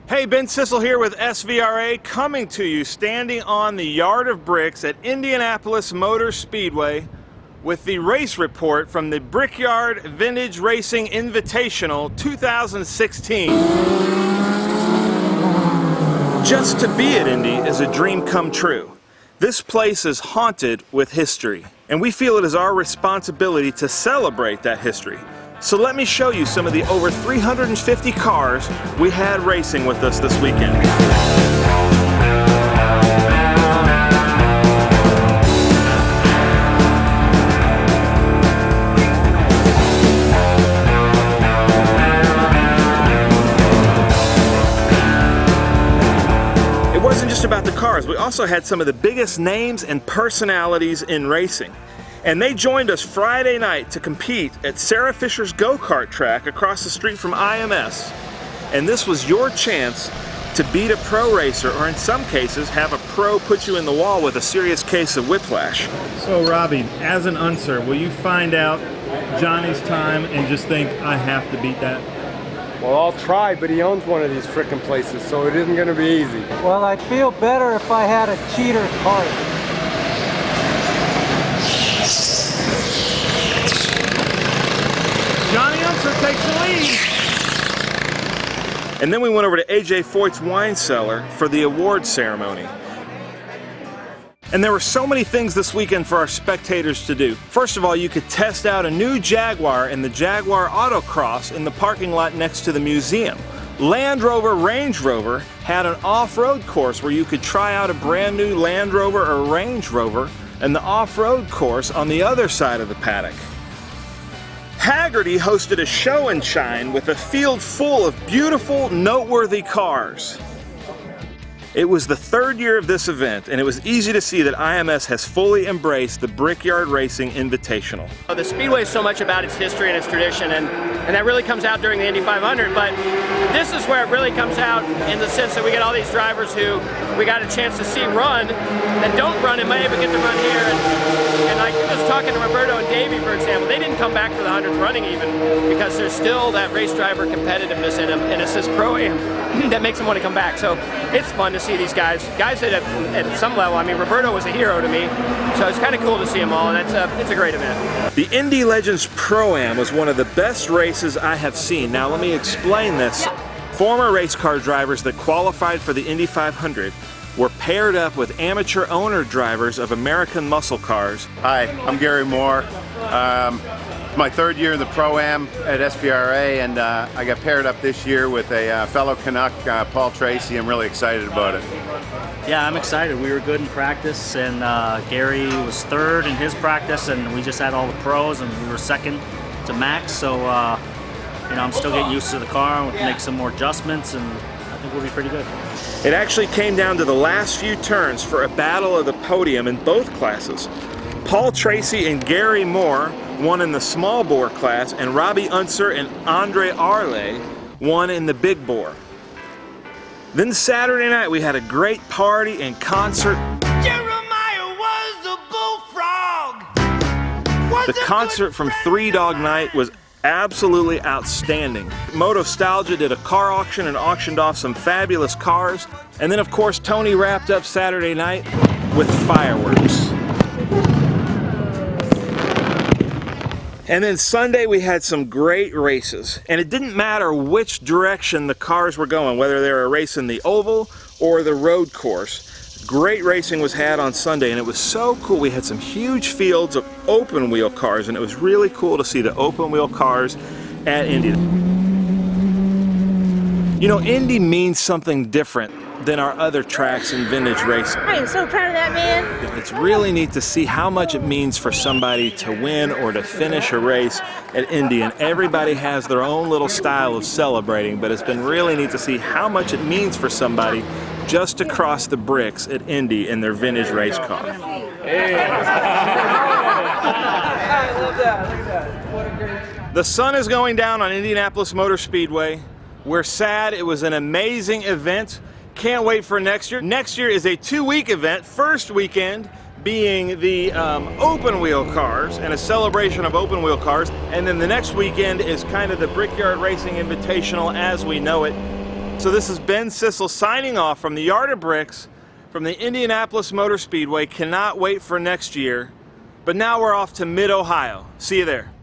Hey, Ben Sissel here with SVRA, coming to you standing on the yard of bricks at Indianapolis Motor Speedway with the race report from the Brickyard Vintage Racing Invitational 2016. Just to be at Indy is a dream come true. This place is haunted with history, and we feel it is our responsibility to celebrate that history. So let me show you some of the over 350 cars we had racing with us this weekend. It wasn't just about the cars, we also had some of the biggest names and personalities in racing. And they joined us Friday night to compete at Sarah Fisher's go-kart track across the street from IMS. And this was your chance to beat a pro racer, or in some cases, have a pro put you in the wall with a serious case of whiplash. So Robbie, as an uncer, will you find out Johnny's time and just think, I have to beat that? Well, I'll try, but he owns one of these frickin' places, so it isn't gonna be easy. Well, I'd feel better if I had a cheater cart. Johnny Unser takes the lead. And then we went over to AJ Foyt's wine cellar for the award ceremony. And there were so many things this weekend for our spectators to do. First of all, you could test out a new Jaguar in the Jaguar Autocross in the parking lot next to the museum. Land Rover Range Rover had an off-road course where you could try out a brand new Land Rover or Range Rover, and the off-road course on the other side of the paddock. Haggerty hosted a show and shine with a field full of beautiful, noteworthy cars. It was the third year of this event, and it was easy to see that IMS has fully embraced the Brickyard Racing Invitational. The Speedway is so much about its history and its tradition, and that really comes out during the Indy 500, but this is where it really comes out in the sense that we get all these drivers who we got a chance to see run that don't run in May but get to run here. And like I was talking to Roberto and Davey, for example, they didn't come back for the 100th running even, because there's still that race driver competitiveness in them, and it's this pro-am that makes them want to come back. So it's fun to see these guys that at some level, I mean, Roberto was a hero to me, so it's kind of cool to see them all, and it's a great event. The Indy Legends Pro-Am was one of the best races I have seen. Now let me explain this. Former race car drivers that qualified for the Indy 500 were paired up with amateur owner drivers of American muscle cars. Hi, I'm Gary Moore. My third year in the Pro-Am at SVRA, and I got paired up this year with a fellow Canuck, Paul Tracy. I'm really excited about it. Yeah, I'm excited. We were good in practice, and Gary was third in his practice, and we just had all the pros, and we were second to Max. So, you know, I'm still getting used to the car, and we'll make some more adjustments, and I think we'll be pretty good. It actually came down to the last few turns for a battle of the podium in both classes. Paul Tracy and Gary Moore won in the small bore class, and Robbie Unser and Andre Arle won in the big bore. Then Saturday night we had a great party and concert. Jeremiah was a bullfrog. The concert from Three Dog Night was absolutely outstanding. Motostalgia did a car auction and auctioned off some fabulous cars. And then of course Tony wrapped up Saturday night with fireworks. And then Sunday we had some great races, and it didn't matter which direction the cars were going, whether they were racing the oval or the road course. Great racing was had on Sunday, and it was so cool. We had some huge fields of open wheel cars, and it was really cool to see the open wheel cars at Indy. You know, Indy means something different than our other tracks in vintage racing. I am so proud of that man. It's really neat to see how much it means for somebody to win or to finish a race at Indy, and everybody has their own little style of celebrating, but it's been really neat to see how much it means for somebody just to cross the bricks at Indy in their vintage race car. I love that. Look at that. What a great... The sun is going down on Indianapolis Motor Speedway. We're sad. It was an amazing event. Can't wait for next year. Next year is a 2-week event. First weekend being the open wheel cars and a celebration of open wheel cars. And then the next weekend is kind of the Brickyard Racing Invitational as we know it. So this is Ben Sissel signing off from the Yard of Bricks from the Indianapolis Motor Speedway. Cannot wait for next year. But now we're off to Mid-Ohio. See you there.